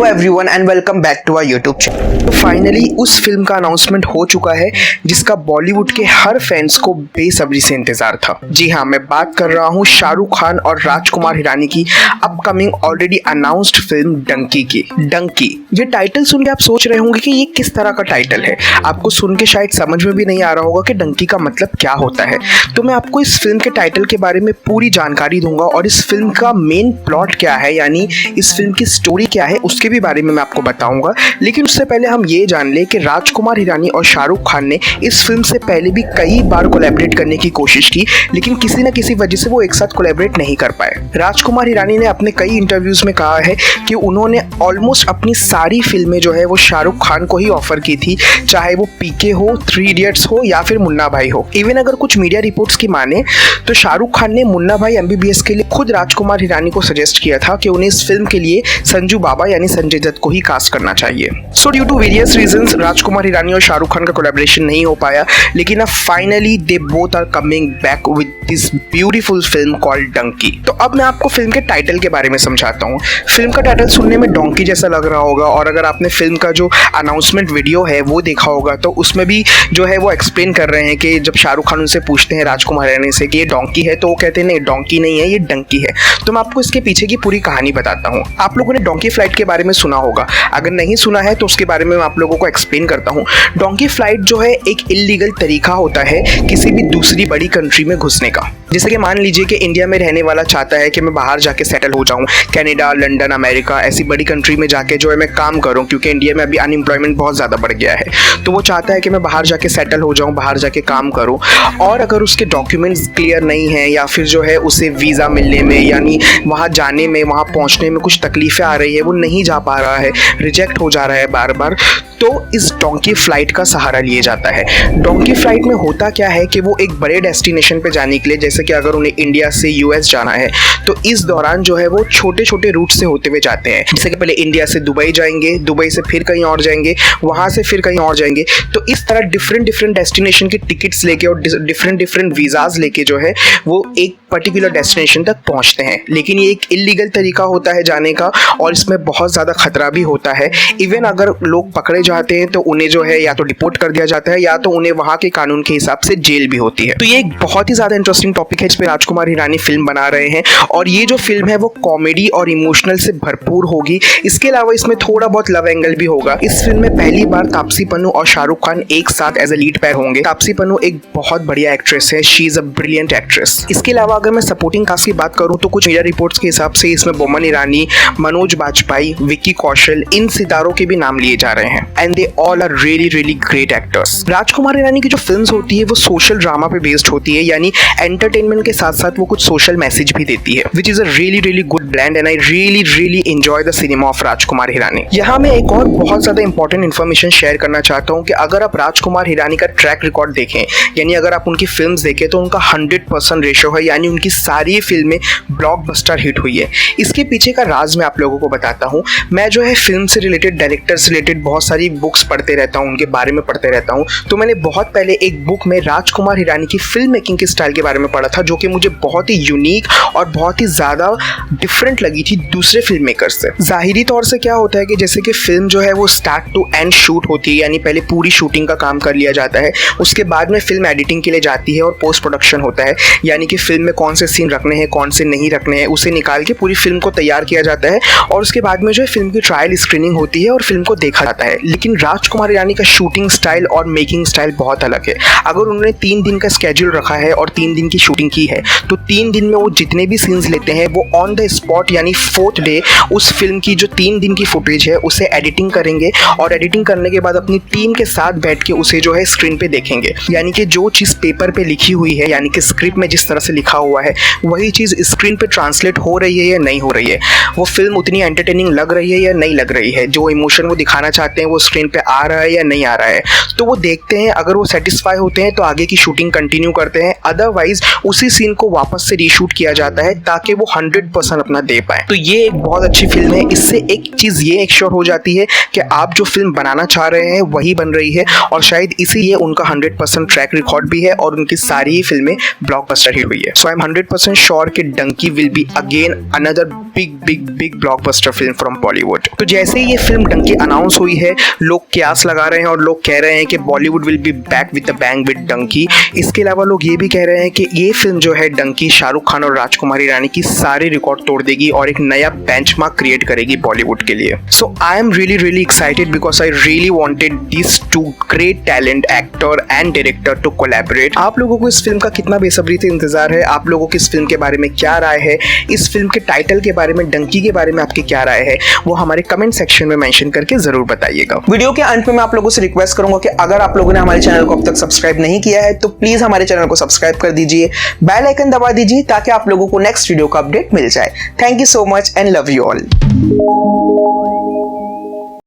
Everyone and welcome back to our YouTube channel. तो finally उस film का announcement हो चुका है जिसका बॉलीवुड के हर फैंस को बेसब्री से इंतजार था। जी हाँ, मैं बात कर रहा हूँ शाहरुख खान और राजकुमार हिरानी की upcoming already announced film Dunki की। डंकी, ये टाइटल सुन के आप सोच रहे होंगे कि ये किस तरह का टाइटल है। आपको सुन के शायद समझ में भी नहीं आ रहा होगा कि डंकी का मतलब क्या होता है। तो मैं आपको इस फिल्म के टाइटल के बारे में पूरी जानकारी दूंगा और इस फिल्म का मेन प्लॉट क्या है, यानी इस फिल्म की स्टोरी क्या है, उसके भी बारे में मैं आपको बताऊंगा। लेकिन उससे पहले हम ये जान ले कि राजकुमार हिरानी और शाहरुख खान ने इस फिल्म से पहले भी कई बार कोलैबोरेट करने की कोशिश की, लेकिन किसी न किसी वजह से वो एक साथ कोलैबोरेट नहीं कर पाए। राजकुमार हिरानी ने अपने कई इंटरव्यूज में कहा है कि उन्होंने ऑलमोस्ट अपनी सारी फिल्में जो है वो शाहरुख खान को ही ऑफर की थी, चाहे वो पीके हो, 3 इडियट्स हो या फिर मुन्ना भाई हो। इवन अगर कुछ मीडिया रिपोर्ट्स की माने तो शाहरुख खान ने मुन्ना भाई MBBS के लिए खुद राजकुमार हिरानी को सजेस्ट किया था कि उन्हें इस फिल्म के लिए संजू बाबा यानी संजय दत्त को ही कास्ट करना चाहिए। So due to various reasons Rajkumar Hirani और शाहरुख खान का कोलैबोरेशन नहीं हो पाया, लेकिन अब finally they both are coming back with this beautiful film called Dunki. तो अब मैं आपको फिल्म के टाइटल के बारे में समझाता हूँ। फिल्म का टाइटल सुनने में डोंकी जैसा लग रहा होगा और अगर आपने फिल्म का जो अनाउंसमेंट वीडियो है वो देखा होगा तो उसमें भी जो है वो एक्सप्लेन कर रहे हैं कि जब शाहरुख खान उनसे पूछते हैं राजकुमार हिरानी से कि ये डोंकी है तो वो कहते हैं नहीं, डोंकी नहीं है, ये डंकी है। तो मैं आपको इसके पीछे की पूरी कहानी बताता हूँ। आप लोगों ने डोंकी फ्लाइट के बारे में सुना होगा, अगर नहीं सुना है तो उसके बारे में मैं आप लोगों को एक्सप्लेन करता हूँ। डोंकी फ्लाइट जो है एक इलीगल तरीका होता है किसी भी दूसरी बड़ी कंट्री में घुसने का। जैसे कि मान लीजिए कि इंडिया में रहने वाला चाहता है कि मैं बाहर जाके सेटल हो जाऊं, कनाडा, लंदन, अमेरिका, ऐसी बड़ी कंट्री में जाके जो है मैं काम करूं, क्योंकि इंडिया में अभी अनएम्प्लॉयमेंट बहुत ज़्यादा बढ़ गया है। तो वो चाहता है कि मैं बाहर जाके सेटल हो जाऊं, बाहर जाके काम करूं, और अगर उसके डॉक्यूमेंट्स क्लियर नहीं हैं या फिर जो है उसे वीज़ा मिलने में यानी वहाँ जाने में, वहाँ पहुँचने में कुछ तकलीफ़ें आ रही है, वो नहीं जा पा रहा है, रिजेक्ट हो जा रहा है बार बार, तो इस डोंकी फ्लाइट का सहारा लिए जाता है। डोंकी फ्लाइट में होता क्या है कि वो एक बड़े डेस्टिनेशन पे जाने के लिए, जैसे कि अगर उन्हें इंडिया से US जाना है तो इस दौरान जो है वो छोटे छोटे रूट से होते हुए जाते हैं। जैसे कि पहले इंडिया से दुबई जाएंगे, दुबई से फिर कहीं और जाएंगे, वहाँ से फिर कहीं और जाएंगे। तो इस तरह डिफरेंट डेस्टिनेशन की टिकट्स लेके और डिफरेंट वीज़ाज लेके जो है वो एक पर्टिकुलर डेस्टिनेशन तक पहुँचते हैं। लेकिन ये एक इलीगल तरीका होता है जाने का और इसमें बहुत ज़्यादा खतरा भी होता है। इवन अगर लोग पकड़े जाते हैं तो उन्हें जो है या तो डिपोर्ट कर दिया जाता है या तो उन्हें वहाँ के कानून के हिसाब से जेल भी होती है। तो ये एक बहुत ही ज़्यादा इंटरेस्टिंग टॉपिक है जिस पे राजकुमार हिरानी फिल्म बना रहे हैं और ये जो फिल्म है वो कॉमेडी और इमोशनल से भरपूर होगी। इसके अलावा इसमें थोड़ा बहुत लव एंगल भी होगा। इस फिल्म में पहली बार तापसी पन्नू और शाहरुख खान एक साथ एज ए लीड पैर होंगे। तापसी पन्नू एक बहुत बढ़िया एक्ट्रेस है, she is a brilliant actress. इसके अलावा अगर मैं सपोर्टिंग कास्ट की बात करूं तो कुछ मीडिया रिपोर्ट्स के हिसाब से इसमें बोमन ईरानी, मनोज बाजपेयी, विक्की कौशल, इन सितारों के भी नाम लिए जा रहे हैं and they all are really great actors. Rajkumar Hirani की जो फिल्म्स होती है वो सोशल ड्रामा पे बेस्ड होती है, यानी एंटरटेनमेंट के साथ साथ वो कुछ सोशल मैसेज भी देती है, which is a really good blend and I really enjoy the cinema of Rajkumar Hirani. यहाँ मैं एक और बहुत ज्यादा इंपॉर्टेंट इन्फॉर्मेशन शेयर करना चाहता हूँ कि अगर आप राजकुमार हिरानी का ट्रैक रिकॉर्ड देखें, यानी अगर आप उनकी फिल्म्स देखें तो उनका 100% रेशो है, यानी उनकी सारी फिल्में ब्लॉकबस्टर हिट हुई है। इसके पीछे का राज मैं आप लोगों को बताता हूँ। मैं जो है फिल्म से रिलेटेड, डायरेक्टर से रिलेटेड बहुत सारी बुक्स पढ़ते रहता हूँ, उनके बारे में पढ़ते रहता हूँ। तो मैंने बहुत पहले एक बुक में राजकुमार हिरानी की फिल्म मेकिंग के स्टाइल के बारे में पढ़ा था, जो कि मुझे बहुत ही यूनिक और बहुत ही ज़्यादा डिफरेंट लगी थी दूसरे फिल्म मेकर से। ज़ाहिरी तौर से क्या होता है कि जैसे कि फिल्म जो है वो स्टार्ट टू एंड शूट होती है, यानी पहले पूरी शूटिंग का काम कर लिया जाता है, उसके बाद में फिल्म एडिटिंग के लिए जाती है और पोस्ट प्रोडक्शन होता है, यानी कि फिल्म में कौन से सीन रखने हैं, कौन से नहीं रखने हैं, उसे निकाल के पूरी फिल्म को तैयार किया जाता है और उसके बाद में जो है फिल्म की ट्रायल स्क्रीनिंग होती है और फिल्म को देखा जाता है। लेकिन राजकुमार हिरानी का शूटिंग स्टाइल और मेकिंग स्टाइल बहुत अलग है। अगर उन्होंने 3 दिन का स्केड्यूल रखा है और 3 दिन की शूटिंग की है तो 3 दिन में वो जितने भी सीन्स लेते हैं वो ऑन द स्पॉट यानी 4th डे उस फिल्म की जो 3 दिन की फुटेज है उसे एडिटिंग करेंगे और एडिटिंग करने के बाद अपनी टीम के साथ बैठ के उसे जो है स्क्रीन पे देखेंगे, यानी कि जो चीज़ पेपर पे लिखी हुई है, यानी कि स्क्रिप्ट में जिस तरह से लिखा हुआ है वही चीज़ स्क्रीन पे ट्रांसलेट हो रही है या नहीं हो रही है, वो फिल्म उतनी एंटरटेनिंग लग रही है या नहीं लग रही है, जो इमोशन वो दिखाना चाहते हैं वो स्क्रीन पे आ रहा है या नहीं आ रहा है। तो वो देखते हैं, अगर वो सेटिस्फाई होते हैं तो आगे की शूटिंग कंटिन्यू करते हैं, अदरवाइज उसी सीन को वापस से रीशूट किया जाता है ताकि वो 100% अपना दे पाए। तो ये एक बहुत अच्छी फिल्म है। इससे एक चीज़ ये एक्श्योर हो जाती है कि आप जो फिल्म बनाना चाह रहे हैं वही बन रही है, और शायद इसीलिए उनका 100% ट्रैक रिकॉर्ड भी है और उनकी सारी ही फिल्में ब्लॉकबस्टर हिट हुई है। सो आई एम 100% श्योर कि Dunki will be again another big blockbuster film from Bollywood. तो जैसे ही ये फिल्म डंकी अनाउंस हुई है, लोग कयास लगा रहे हैं और लोग कह रहे हैं कि Bollywood will be back with the bang with Dunki. इसके अलावा लोग ये भी कह रहे हैं कि ये फिल्म जो है डंकी शाहरुख खान और राजकुमारी रानी की सारी रिकॉर्ड तोड़ देगी और एक नया बेंचमार्क क्रिएट करेगी बॉलीवुड के लिए। So I am really excited because I really wanted this two great talent actor and director to collaborate. आप लोगों को इस फिल्म का कितना बेसब्री से इंतजार है? आप लोगों की इस फिल्म के बारे में क्या राय है? इस फिल्म के टाइटल के बारे में, डंकी के बारे में आपकी क्या राय है? वो हमारे कमेंट सेक्शन में मेंशन करके जरूर बताइएगा। वीडियो के अंत में मैं आप लोगों से रिक्वेस्ट करूंगा कि अगर आप लोगों ने हमारे चैनल को अब तक सब्सक्राइब नहीं किया है तो प्लीज हमारे चैनल को सब्सक्राइब कर दीजिए, बेल आइकन दबा दीजिए ताकि आप लोगों को नेक्स्ट वीडियो का अपडेट मिल जाए। Thank you so much and love you all.